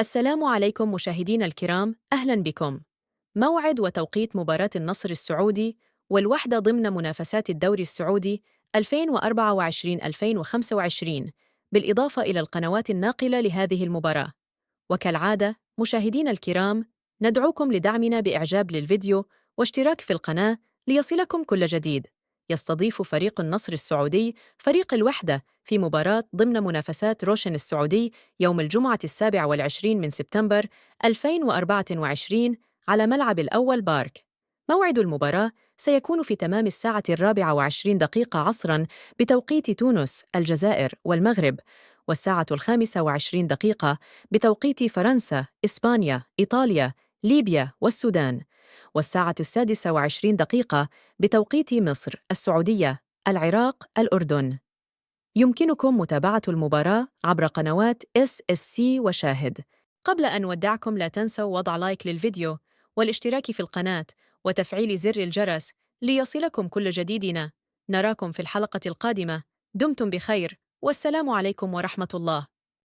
السلام عليكم مشاهدينا الكرام، أهلا بكم. موعد وتوقيت مباراة النصر السعودي والوحدة ضمن منافسات الدوري السعودي 2024-2025، بالإضافة إلى القنوات الناقلة لهذه المباراة. وكالعادة مشاهدينا الكرام، ندعوكم لدعمنا بإعجاب للفيديو واشتراك في القناة ليصلكم كل جديد. يستضيف فريق النصر السعودي فريق الوحدة في مباراة ضمن منافسات روشن السعودي يوم الجمعة 27 من سبتمبر 2024 على ملعب الأول بارك. موعد المباراة سيكون في تمام الساعة 24 عصراً بتوقيت تونس، الجزائر والمغرب، والساعة 25 بتوقيت فرنسا، إسبانيا، إيطاليا، ليبيا والسودان، والساعة 26 بتوقيت مصر، السعودية، العراق، الأردن. يمكنكم متابعة المباراة عبر قنوات SSC وشاهد. قبل أن نودعكم لا تنسوا وضع لايك للفيديو والاشتراك في القناة وتفعيل زر الجرس ليصلكم كل جديدنا. نراكم في الحلقة القادمة. دمتم بخير، والسلام عليكم ورحمة الله.